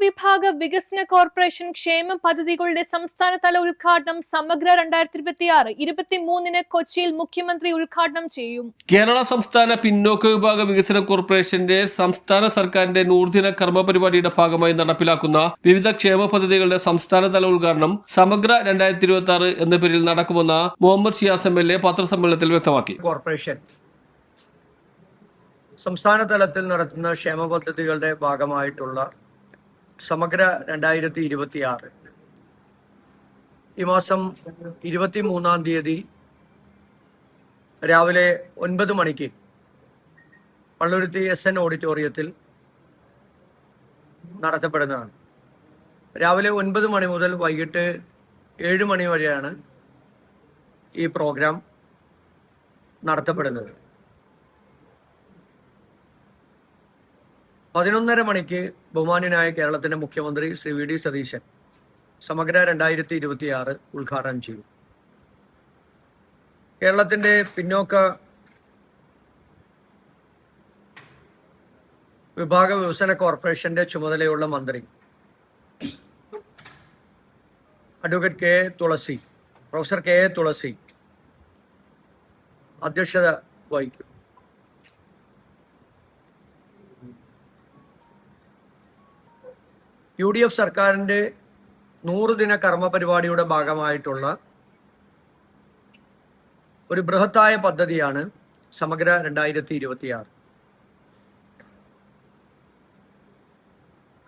വിഭാഗ വികസന കോർപ്പറേഷൻ ക്ഷേമ പദ്ധതികളുടെ സംസ്ഥാനതല ഉദ്ഘാടനം സമഗ്ര 2026-23 കൊച്ചിയിൽ മുഖ്യമന്ത്രി ഉദ്ഘാടനം ചെയ്യും. കേരള സംസ്ഥാന പിന്നോക്ക വിഭാഗ വികസന കോർപ്പറേഷന്റെ സംസ്ഥാന സർക്കാരിന്റെ നൂറുദിന കർമ്മ പരിപാടിയുടെ ഭാഗമായി നടപ്പിലാക്കുന്ന വിവിധ ക്ഷേമ പദ്ധതികളുടെ സംസ്ഥാനതല ഉദ്ഘാടനം സമഗ്ര 2026 എന്ന പേരിൽ നടക്കുമെന്ന് മുഹമ്മദ് ഷിയാസ് MLA പത്രസമ്മേളനത്തിൽ വ്യക്തമാക്കി. കോർപ്പറേഷൻ സംസ്ഥാന തലത്തിൽ നടത്തുന്ന ക്ഷേമ പദ്ധതികളുടെ ഭാഗമായിട്ടുള്ള സമഗ്ര 2026 ഈ മാസം 23-ാം തീയതി രാവിലെ 9 മണിക്ക് പള്ളുരുത്തി SN ഓഡിറ്റോറിയത്തിൽ നടത്തപ്പെടുന്നതാണ്. രാവിലെ 9 മണി മുതൽ വൈകിട്ട് 7 മണി വരെയാണ് ഈ പ്രോഗ്രാം നടത്തപ്പെടുന്നത്. 11:30 മണിക്ക് ബഹുമാന്യനായ കേരളത്തിന്റെ മുഖ്യമന്ത്രി ശ്രീ VD സതീശൻ സമഗ്ര 2026 ഉദ്ഘാടനം ചെയ്തു. കേരളത്തിന്റെ പിന്നോക്ക വിഭാഗ വികസന കോർപ്പറേഷന്റെ ചുമതലയുള്ള മന്ത്രി അഡ്വക്കേറ്റ് പ്രൊഫസർ കെ തുളസി അധ്യക്ഷത വഹിക്കും. UDF സർക്കാരിന്റെ 100 ദിന കർമ്മ പരിപാടിയുടെ ഭാഗമായിട്ടുള്ള ഒരു ബൃഹത്തായ പദ്ധതിയാണ് സമഗ്ര 2026.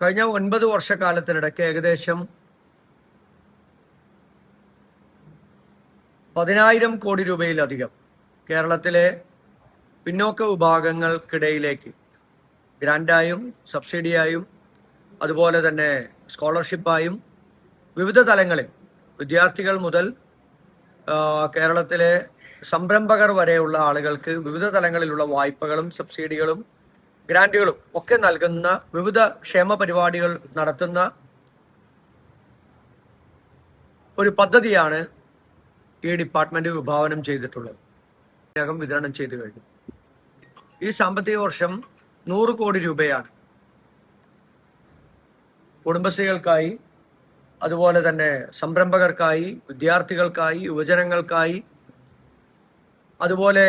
കഴിഞ്ഞ 9 വർഷക്കാലത്തിനിടയ്ക്ക് ഏകദേശം 10,000 കോടി രൂപയിലധികം കേരളത്തിലെ പിന്നോക്ക വിഭാഗങ്ങൾക്കിടയിലേക്ക് ഗ്രാന്റായും സബ്സിഡിയായും അതുപോലെ തന്നെ സ്കോളർഷിപ്പായും വിവിധ തലങ്ങളിൽ വിദ്യാർത്ഥികൾ മുതൽ കേരളത്തിലെ സംരംഭകർ വരെയുള്ള ആളുകൾക്ക് വിവിധ തലങ്ങളിലുള്ള വായ്പകളും സബ്സിഡികളും ഗ്രാന്റുകളും ഒക്കെ നൽകുന്ന വിവിധ ക്ഷേമ പരിപാടികൾ നടത്തുന്ന ഒരു പദ്ധതിയാണ് ഈ ഡിപ്പാർട്ട്മെന്റ് വിഭാവനം ചെയ്തിട്ടുള്ളത്. വിതരണം ചെയ്തു കഴിഞ്ഞു. ഈ സാമ്പത്തിക വർഷം 100 കോടി രൂപയാണ് കുടുംബശ്രീകൾക്കായി, അതുപോലെ തന്നെ സംരംഭകർക്കായി, വിദ്യാർത്ഥികൾക്കായി, യുവജനങ്ങൾക്കായി, അതുപോലെ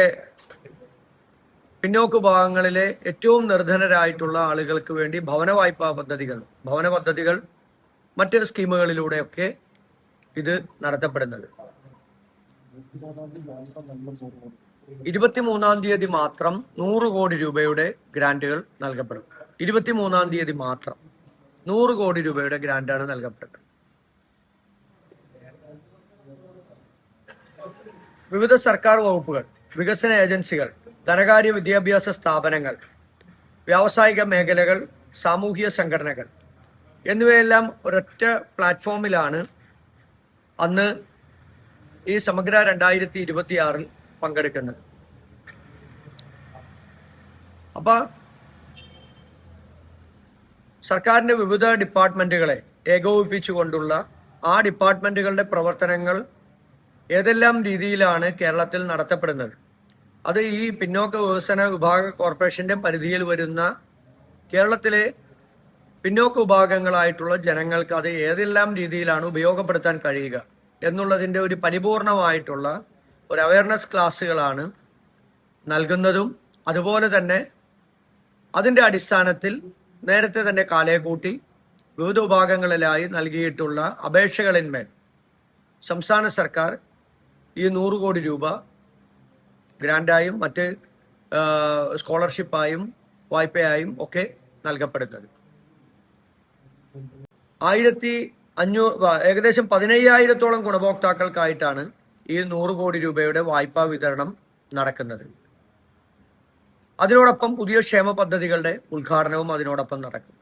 പിന്നോക്ക വിഭാഗങ്ങളിലെ ഏറ്റവും നിർധനരായിട്ടുള്ള ആളുകൾക്ക് വേണ്ടി ഭവന പദ്ധതികൾ മറ്റ് സ്കീമുകളിലൂടെയൊക്കെ ഇത് നടത്തപ്പെടുന്നത്. 23-ാം തീയതി മാത്രം 100 കോടി രൂപയുടെ ഗ്രാന്റുകൾ നൽകപ്പെടും. 23-ാം തീയതി മാത്രം 100 കോടി രൂപയുടെ ഗ്രാന്റാണ് നൽകപ്പെട്ടത്. വിവിധ സർക്കാർ വകുപ്പുകൾ, വികസന ഏജൻസികൾ, ധനകാര്യ വിദ്യാഭ്യാസ സ്ഥാപനങ്ങൾ, വ്യാവസായിക മേഖലകൾ, സാമൂഹിക സംഘടനകൾ എന്നിവയെല്ലാം ഒരൊറ്റ പ്ലാറ്റ്ഫോമിലാണ് അന്ന് ഈ സമഗ്ര 2026 പങ്കെടുക്കുന്നത്. അപ്പൊ സർക്കാരിന്റെ വിവിധ ഡിപ്പാർട്ട്മെന്റുകളെ ഏകോപിപ്പിച്ചുകൊണ്ടുള്ള ആ ഡിപ്പാർട്ട്മെന്റുകളുടെ പ്രവർത്തനങ്ങൾ ഏതെല്ലാം രീതിയിലാണ് കേരളത്തിൽ നടത്തപ്പെടുന്നത്, അത് ഈ പിന്നോക്ക വികസന വിഭാഗ കോർപ്പറേഷന്റെ പരിധിയിൽ വരുന്ന കേരളത്തിലെ പിന്നോക്ക വിഭാഗങ്ങളായിട്ടുള്ള ജനങ്ങൾക്ക് അത് ഏതെല്ലാം രീതിയിലാണ് ഉപയോഗപ്പെടുത്താൻ കഴിയുക എന്നുള്ളതിന്റെ ഒരു പരിപൂർണമായിട്ടുള്ള ഒരു അവയർനെസ് ക്ലാസ്സുകളാണ് നൽകുന്നതും. അതുപോലെ തന്നെ അതിന്റെ അടിസ്ഥാനത്തിൽ നേരത്തെ തന്നെ കാലേക്കൂട്ടി വിവിധ വിഭാഗങ്ങളിലായി നൽകിയിട്ടുള്ള അപേക്ഷകളിന്മേൽ സംസ്ഥാന സർക്കാർ ഈ 100 കോടി രൂപ ഗ്രാന്റായും മറ്റ് സ്കോളർഷിപ്പായും വായ്പയായും ഒക്കെ നൽകപ്പെടുന്നത്. 1,500 ഏകദേശം 15,000-ഓളം ഗുണഭോക്താക്കൾക്കായിട്ടാണ് ഈ 100 കോടി രൂപയുടെ വായ്പാ വിതരണം നടക്കുന്നത്. അതിനോടൊപ്പം പുതിയ ക്ഷേമ പദ്ധതികളുടെ ഉദ്ഘാടനവും അതിനോടൊപ്പം നടക്കും.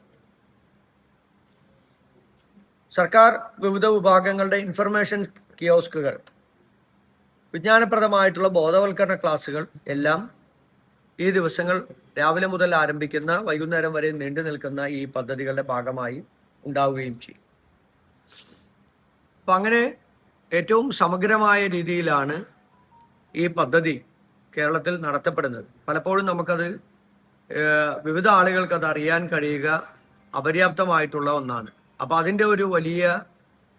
സർക്കാർ വിവിധ വിഭാഗങ്ങളുടെ ഇൻഫർമേഷൻ കിയോസ്കുകൾ, വിജ്ഞാനപ്രദമായിട്ടുള്ള ബോധവൽക്കരണ ക്ലാസുകൾ എല്ലാം ഈ ദിവസങ്ങൾ രാവിലെ മുതൽ ആരംഭിക്കുന്ന വൈകുന്നേരം വരെ നീണ്ടു നിൽക്കുന്ന ഈ പദ്ധതികളുടെ ഭാഗമായി ഉണ്ടാവുകയും ചെയ്യും. അപ്പൊ അങ്ങനെ ഏറ്റവും സമഗ്രമായ രീതിയിലാണ് ഈ പദ്ധതി കേരളത്തിൽ നടത്തപ്പെടുന്നത്. പലപ്പോഴും നമുക്കത് വിവിധ ആളുകൾക്ക് അത് അറിയാൻ കഴിയുക അപര്യാപ്തമായിട്ടുള്ള ഒന്നാണ്. അപ്പോൾ അതിൻ്റെ ഒരു വലിയ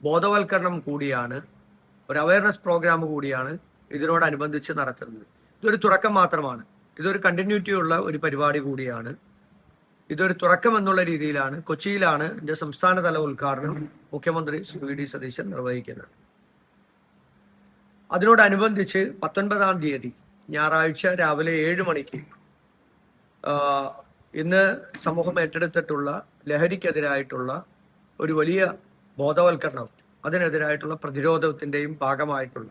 ബോധവൽക്കരണം കൂടിയാണ്, ഒരു അവയർനെസ് പ്രോഗ്രാം കൂടിയാണ് ഇതിനോടനുബന്ധിച്ച് നടത്തുന്നത്. ഇതൊരു തുടക്കം മാത്രമാണ്. ഇതൊരു കണ്ടിന്യൂറ്റി ഉള്ള ഒരു പരിപാടി കൂടിയാണ്. ഇതൊരു തുടക്കം എന്നുള്ള രീതിയിലാണ് കൊച്ചിയിലാണ് ഇതിന്റെ സംസ്ഥാനതല ഉദ്ഘാടനം മുഖ്യമന്ത്രി ശ്രീ വി ഡി സതീശൻ നിർവഹിക്കുന്നത്. അതിനോടനുബന്ധിച്ച് 19-ാം തീയതി ഞായറാഴ്ച രാവിലെ 7 മണിക്ക് ഇന്ന് സമൂഹം ഏറ്റെടുത്തിട്ടുള്ള ലഹരിക്കെതിരായിട്ടുള്ള ഒരു വലിയ ബോധവൽക്കരണം, അതിനെതിരായിട്ടുള്ള പ്രതിരോധത്തിൻ്റെയും ഭാഗമായിട്ടുള്ള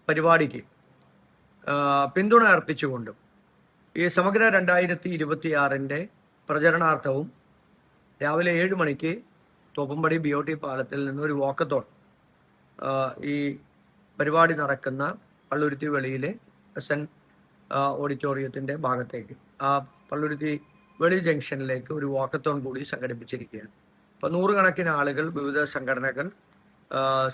പരിപാടിക്ക് പിന്തുണ അർപ്പിച്ചുകൊണ്ടും ഈ സമഗ്ര 2026 പ്രചരണാർത്ഥവും രാവിലെ 7 മണിക്ക് തോപ്പുംപടി BOT പാലത്തിൽ നിന്ന് ഒരു വാക്കത്തോൺ ഈ പരിപാടി നടക്കുന്ന പള്ളുരുത്തി വെളിയിലെ SN ഓഡിറ്റോറിയത്തിൻ്റെ ഭാഗത്തേക്ക്, ആ പള്ളുരുത്തി വെളി ജംഗ്ഷനിലേക്ക് ഒരു വാക്കത്തോൺ കൂടി സംഘടിപ്പിച്ചിരിക്കുകയാണ്. അപ്പോൾ 100 കണക്കിന് ആളുകൾ, വിവിധ സംഘടനകൾ,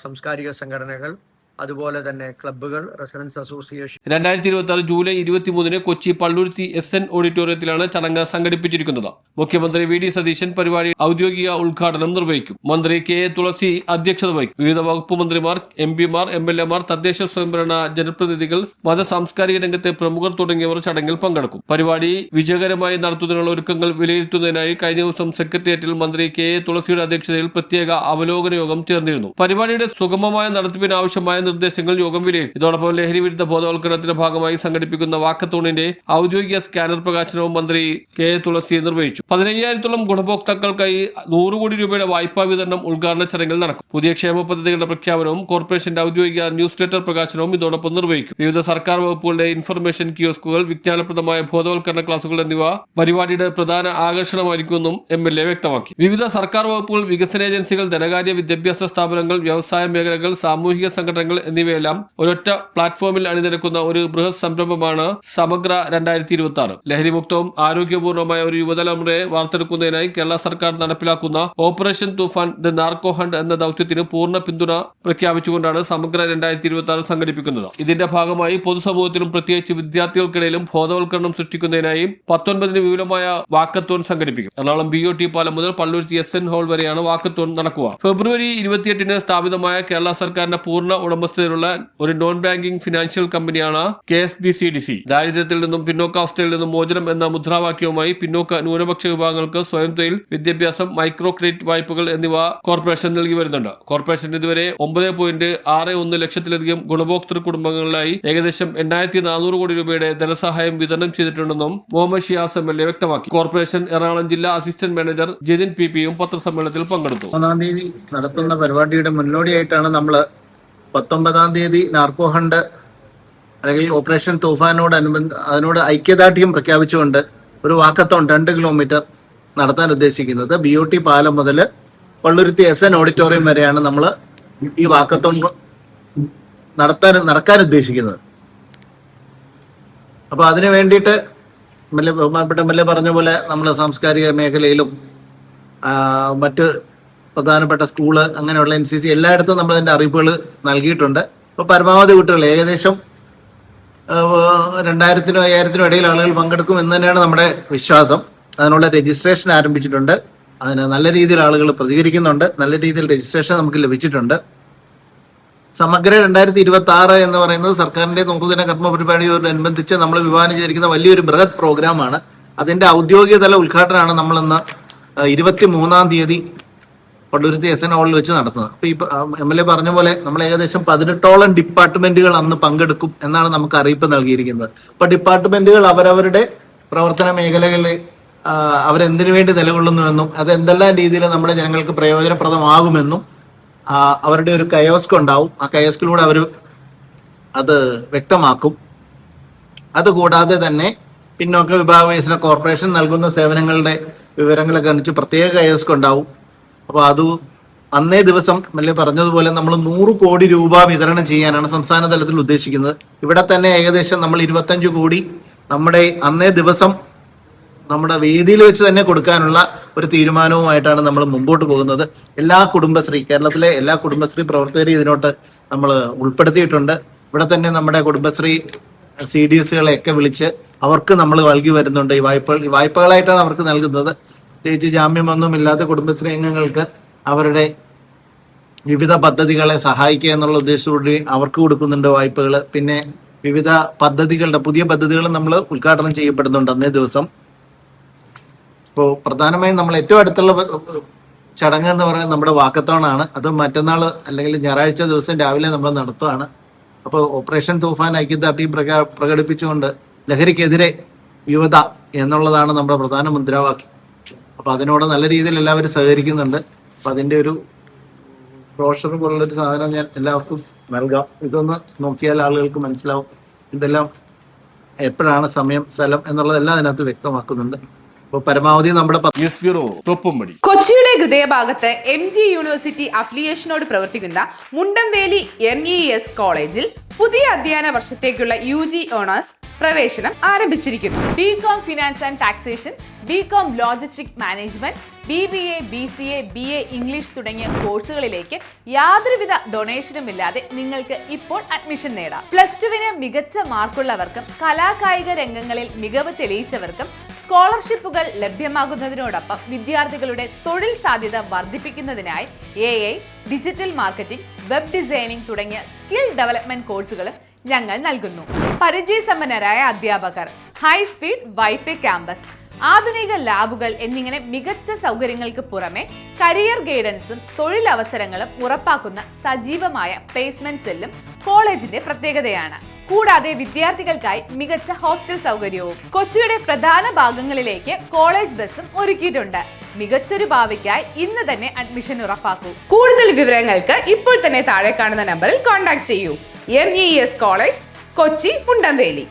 സാംസ്കാരിക സംഘടനകൾ, അതുപോലെ തന്നെ ക്ലബ്ബുകൾ, residence association. 2026 July 23 Kochi Palluruthy SN ഓഡിറ്റോറിയത്തിലാണ് ചടങ്ങ് സംഘടിപ്പിച്ചിരിക്കുന്നത്. മുഖ്യമന്ത്രി വി ഡി സതീശൻ പരിപാടി ഔദ്യോഗിക ഉദ്ഘാടനം നിർവഹിക്കും. മന്ത്രി കെ തുളസി അധ്യക്ഷത വഹിക്കും. വിവിധ വകുപ്പ് മന്ത്രിമാർ, MP-മാർ, MLA-മാർ, തദ്ദേശ സ്വയംഭരണ ജനപ്രതിനിധികൾ, മത സാംസ്കാരിക രംഗത്തെ പ്രമുഖർ തുടങ്ങിയവർ ചടങ്ങിൽ പങ്കെടുക്കും. പരിപാടി വിജയകരമായി നടത്തുന്നതിനുള്ള ഒരുക്കങ്ങൾ വിലയിരുത്തുന്നതിനായി കഴിഞ്ഞ ദിവസം സെക്രട്ടേറിയറ്റിൽ മന്ത്രി കെ തുളസിയുടെ അധ്യക്ഷതയിൽ പ്രത്യേക അവലോകന യോഗം ചേർന്നിരുന്നു. പരിപാടിയുടെ സുഗമമായ നടത്തിപ്പിന് ആവശ്യമായ നിർദ്ദേശങ്ങൾ യോഗം വിലയിരുത്തി. ഇതോടൊപ്പം ലഹരി വിരുദ്ധ ബോധവൽക്കരണത്തിന്റെ ഭാഗമായി സംഘടിപ്പിക്കുന്ന വാക്കത്തോണിന്റെ ഔദ്യോഗിക സ്കാനർ പ്രകാശനവും മന്ത്രി കെ തുളസി നിർവഹിച്ചു. 15,000-ഓളം ഗുണഭോക്താക്കൾക്കായി 100 കോടി രൂപയുടെ വായ്പാ വിതരണം ഉദ്ഘാടന ചടങ്ങിൽ നടക്കും. പുതിയ ക്ഷേമ പദ്ധതികളുടെ പ്രഖ്യാപനവും കോർപ്പറേഷന്റെ ഔദ്യോഗിക ന്യൂസ് ലെറ്റർ പ്രകാശനവും ഇതോടൊപ്പം നിർവഹിക്കും. വിവിധ സർക്കാർ വകുപ്പുകളുടെ ഇൻഫർമേഷൻ കിയോസ്കുകൾ, വിജ്ഞാനപ്രദമായ ബോധവൽക്കരണ ക്ലാസുകൾ എന്നിവ പരിപാടിയുടെ പ്രധാന ആകർഷണമായിരിക്കുമെന്നും MLA വ്യക്തമാക്കി. വിവിധ സർക്കാർ വകുപ്പുകൾ, വികസന ഏജൻസികൾ, ധനകാര്യ, വിദ്യാഭ്യാസ സ്ഥാപനങ്ങൾ, വ്യവസായ മേഖലകൾ, സാമൂഹിക സംഘടനകൾ എന്നിവയെല്ലാം ഒരൊറ്റ പ്ലാറ്റ്ഫോമിൽ അണിനിരക്കുന്ന ഒരു ബൃഹത് സംരംഭമാണ് സമഗ്ര 2026. ലഹരിമുക്തവും ആരോഗ്യപൂർണമായ ഒരു യുവതലമുറയെ വാർത്തെടുക്കുന്നതിനായി കേരള സർക്കാർ നടപ്പിലാക്കുന്ന operation Toofan the narco hunt എന്ന ദൗത്യത്തിന് പൂർണ്ണ പിന്തുണ പ്രഖ്യാപിച്ചുകൊണ്ടാണ് സമഗ്ര 2026 സംഘടിപ്പിക്കുന്നത്. ഇതിന്റെ ഭാഗമായി പൊതുസമൂഹത്തിലും പ്രത്യേകിച്ച് വിദ്യാർത്ഥികൾക്കിടയിലും ബോധവൽക്കരണം സൃഷ്ടിക്കുന്നതിനായി 19 വിപുലമായ വാക്കത്തോൺ സംഘടിപ്പിക്കും. എറണാകുളം BOT പാലം മുതൽ പള്ളുരുത്തി SN ഹാൾ വരെയാണ് വാക്കത്തോൺ നടക്കുക. ഫെബ്രുവരി 28 സ്ഥാപിതമായ കേരള സർക്കാരിന്റെ പൂർണ്ണ ഉടമസ്ഥതയിലുള്ള ഒരു നോൺ ബാങ്കിംഗ് ഫിനാൻഷ്യൽ കമ്പനിയാണ് KSBCDC. ദാരിദ്ര്യത്തിൽ നിന്നും പിന്നോക്കാവസ്ഥയിൽ നിന്നും മോചനം എന്ന മുദ്രാവാക്യവുമായി പിന്നോക്ക ന്യൂനപക്ഷ വിഭാഗങ്ങൾക്ക് സ്വയം തൊഴിൽ, വിദ്യാഭ്യാസം, മൈക്രോ ക്രെഡിറ്റ് വായ്പകൾ എന്നിവ കോർപ്പറേഷൻ നൽകി വരുന്നുണ്ട്. കോർപ്പറേഷൻ ഇതുവരെ 9.61 ലക്ഷത്തിലധികം ഗുണഭോക്തൃ കുടുംബങ്ങളിലായി ഏകദേശം 8,400 കോടി രൂപയുടെ ധനസഹായം വിതരണം ചെയ്തിട്ടുണ്ടെന്നും മുഹമ്മദ് ഷിയാസ് MLA വ്യക്തമാക്കി. കോർപ്പറേഷൻ എറണാകുളം ജില്ലാ അസിസ്റ്റന്റ് മാനേജർ ജിതിൻ PP-യും പത്രസമ്മേളനത്തിൽ പങ്കെടുത്തു. 1-ാം തീയതി നടത്തുന്ന പരിപാടിയുടെ മുന്നോടിയായിട്ടാണ് നമ്മൾ 19-ാം തീയതി നാർക്കോ ഹണ്ട് അല്ലെങ്കിൽ ഓപ്പറേഷൻ അതിനോട് ഐക്യദാർഢ്യം പ്രഖ്യാപിച്ചുകൊണ്ട് ഒരു വാക്കത്തോൺ 2 കിലോമീറ്റർ നടത്താൻ ഉദ്ദേശിക്കുന്നത്. BOT പാലം മുതൽ പള്ളുരുത്തി SN ഓഡിറ്റോറിയം വരെയാണ് നമ്മൾ ഈ വാക്കത്തോൺ നടക്കാൻ ഉദ്ദേശിക്കുന്നത്. അപ്പൊ അതിനു വേണ്ടിയിട്ട് ബഹുമാനപ്പെട്ട MLA പറഞ്ഞ പോലെ നമ്മൾ സാംസ്കാരിക മേഖലയിലും മറ്റ് പ്രധാനപ്പെട്ട സ്കൂള്, അങ്ങനെയുള്ള NCC എല്ലായിടത്തും നമ്മൾ അതിന്റെ അറിയിപ്പുകൾ നൽകിയിട്ടുണ്ട്. ഇപ്പൊ പരമാവധി കുട്ടികൾ ഏകദേശം 2000-നും 5000-നും ഇടയിൽ ആളുകൾ പങ്കെടുക്കും എന്ന് തന്നെയാണ് നമ്മുടെ വിശ്വാസം. അതിനുള്ള രജിസ്ട്രേഷൻ ആരംഭിച്ചിട്ടുണ്ട്. അതിന് നല്ല രീതിയിൽ ആളുകൾ പ്രതികരിക്കുന്നുണ്ട്. നല്ല രീതിയിൽ രജിസ്ട്രേഷൻ നമുക്ക് ലഭിച്ചിട്ടുണ്ട്. സമഗ്ര 2026 എന്ന് പറയുന്നത് സർക്കാരിന്റെ 100 ദിന കർമ്മ പരിപാടിയോടനുബന്ധിച്ച് നമ്മൾ വിഭാവനം ചെയ്തിരിക്കുന്ന വലിയൊരു ബൃഹത് പ്രോഗ്രാമാണ്. അതിന്റെ ഔദ്യോഗിക തല ഉദ്ഘാടനമാണ് നമ്മൾ ഇന്ന് 23-ാം തീയതി പള്ളുരുത്തി SN ഹാളിൽ വെച്ച് നടത്തുന്നത്. അപ്പൊ ഈ MLA പറഞ്ഞ പോലെ നമ്മൾ ഏകദേശം 18ഓളം ഡിപ്പാർട്ട്മെന്റുകൾ അന്ന് പങ്കെടുക്കും എന്നാണ് നമുക്ക് അറിയിപ്പ് നൽകിയിരിക്കുന്നത്. അപ്പൊ ഡിപ്പാർട്ട്മെന്റുകൾ അവരവരുടെ പ്രവർത്തന മേഖലകളിൽ അവരെന്തിനു വേണ്ടി നിലകൊള്ളുന്നുവെന്നും അത് എന്തെല്ലാം രീതിയിൽ നമ്മുടെ ജനങ്ങൾക്ക് പ്രയോജനപ്രദമാകുമെന്നും അവരുടെ ഒരു കയോസ്ക് ഉണ്ടാവും. ആ കയോസ്കിലൂടെ അവർ അത് വ്യക്തമാക്കും. അതുകൂടാതെ തന്നെ പിന്നോക്ക വിഭാഗ വികസന കോർപ്പറേഷൻ നൽകുന്ന സേവനങ്ങളുടെ വിവരങ്ങളൊക്കെ അനുസരിച്ച് പ്രത്യേക കയോസ്ക് ഉണ്ടാവും. അപ്പൊ അത് അന്നേ ദിവസം MLA പറഞ്ഞതുപോലെ നമ്മൾ 100 കോടി രൂപ വിതരണം ചെയ്യാനാണ് സംസ്ഥാന തലത്തിൽ ഉദ്ദേശിക്കുന്നത്. ഇവിടെ തന്നെ ഏകദേശം നമ്മൾ 25 കോടി നമ്മുടെ അന്നേ ദിവസം നമ്മുടെ വേദിയിൽ വെച്ച് തന്നെ കൊടുക്കാനുള്ള ഒരു തീരുമാനവുമായിട്ടാണ് നമ്മൾ മുമ്പോട്ട് പോകുന്നത്. എല്ലാ കുടുംബശ്രീ, കേരളത്തിലെ എല്ലാ കുടുംബശ്രീ പ്രവർത്തകരെയും ഇതിനോട്ട് നമ്മൾ ഉൾപ്പെടുത്തിയിട്ടുണ്ട്. ഇവിടെ തന്നെ നമ്മുടെ കുടുംബശ്രീ CDSകളെയൊക്കെ വിളിച്ച് അവർക്ക് നമ്മൾ നൽകി വരുന്നുണ്ട്. ഈ വായ്പകളായിട്ടാണ് അവർക്ക് നൽകുന്നത്. പ്രത്യേകിച്ച് ജാമ്യമൊന്നുമില്ലാത്ത കുടുംബശ്രീ അംഗങ്ങൾക്ക് അവരുടെ വിവിധ പദ്ധതികളെ സഹായിക്കുക എന്നുള്ള ഉദ്ദേശത്തോടെ അവർക്ക് കൊടുക്കുന്നുണ്ട് വായ്പകൾ. പിന്നെ വിവിധ പദ്ധതികളുടെ പുതിയ പദ്ധതികൾ നമ്മൾ ഉദ്ഘാടനം ചെയ്യപ്പെടുന്നുണ്ട് അന്നേ ദിവസം. ഇപ്പോൾ പ്രധാനമായും നമ്മൾ ഏറ്റവും അടുത്തുള്ള ചടങ്ങ് എന്ന് പറയുന്നത് നമ്മുടെ വാക്കത്തോണാണ്. അത് മറ്റന്നാൾ അല്ലെങ്കിൽ ഞായറാഴ്ച ദിവസം രാവിലെ നമ്മൾ നടത്തുകയാണ്. അപ്പോൾ ഓപ്പറേഷൻ തൂഫാൻ ഐക്യദാർഢ്യം പ്രകടിപ്പിച്ചുകൊണ്ട് ലഹരിക്കെതിരെ യുവത എന്നുള്ളതാണ് നമ്മുടെ പ്രധാന മുദ്രാവാക്യം. അപ്പോൾ അതിനോട് നല്ല രീതിയിൽ എല്ലാവരും സഹകരിക്കുന്നുണ്ട്. അപ്പോൾ അതിൻ്റെ ഒരു ബ്രോഷർ പോലുള്ളൊരു സാധനം ഞാൻ എല്ലാവർക്കും നൽകാം. ഇതൊന്ന് നോക്കിയാൽ ആളുകൾക്ക് മനസ്സിലാവും ഇതെല്ലാം എപ്പോഴാണ് സമയം, സ്ഥലം എന്നുള്ളതെല്ലാം അതിനകത്ത് വ്യക്തമാക്കുന്നുണ്ട്. അപ്പോൾ പരമാവധി നമ്മുടെ കൊച്ചിയുടെ ഹൃദയഭാഗത്ത് MG യൂണിവേഴ്സിറ്റി അഫിലിയേഷനോട് പ്രവർത്തിക്കുന്ന മുണ്ടംവേലി MES കോളേജിൽ പുതിയ അധ്യയന വർഷത്തേക്കുള്ള UG ഓണേഴ്സ് പ്രവേശനം ആരംഭിച്ചിരിക്കുന്നു. BCom finance and taxation, BCom logistic management, BBA, BCA, BA English തുടങ്ങിയ കോഴ്സുകളിലേക്ക് യാതൊരുവിധ ഡൊണേഷനും ഇല്ലാതെ നിങ്ങൾക്ക് ഇപ്പോൾ അഡ്മിഷൻ നേടാം. +2 മികച്ച മാർക്കുള്ളവർക്കും കലാകായിക രംഗങ്ങളിൽ മികവ് തെളിയിച്ചവർക്കും സ്കോളർഷിപ്പുകൾ ലഭ്യമാകുന്നതിനോടൊപ്പം വിദ്യാർത്ഥികളുടെ തൊഴിൽ സാധ്യത വർദ്ധിപ്പിക്കുന്നതിനായി AI, digital marketing, web designing തുടങ്ങിയ സ്കിൽ ഡെവലപ്മെന്റ് കോഴ്സുകളും ഞങ്ങൾ നൽകുന്നു. പരിചയസമ്പന്നരായ അധ്യാപകർ, ഹൈ സ്പീഡ് വൈഫൈ ക്യാമ്പസ്, ആധുനിക ലാബുകൾ എന്നിങ്ങനെ മികച്ച സൗകര്യങ്ങൾക്ക് പുറമെ കരിയർ ഗൈഡൻസും തൊഴിലവസരങ്ങളും ഉറപ്പാക്കുന്ന സജീവമായ പ്ലേസ്മെന്റ് സെല്ലും കോളേജിന്റെ പ്രത്യേകതയാണ്. കൂടാതെ വിദ്യാർത്ഥികൾക്കായി മികച്ച ഹോസ്റ്റൽ സൗകര്യവും. കൊച്ചിയുടെ പ്രധാന ഭാഗങ്ങളിലേക്ക് കോളേജ് ബസ്സും ഒരുക്കിയിട്ടുണ്ട്. മികച്ചൊരു ഭാവിക്കായി ഇന്ന് തന്നെ അഡ്മിഷൻ ഉറപ്പാക്കൂ. കൂടുതൽ വിവരങ്ങൾക്ക് ഇപ്പോൾ തന്നെ താഴെ കാണുന്ന നമ്പറിൽ കോൺടാക്ട് ചെയ്യൂ. MES college, Kochi, Mundamveli.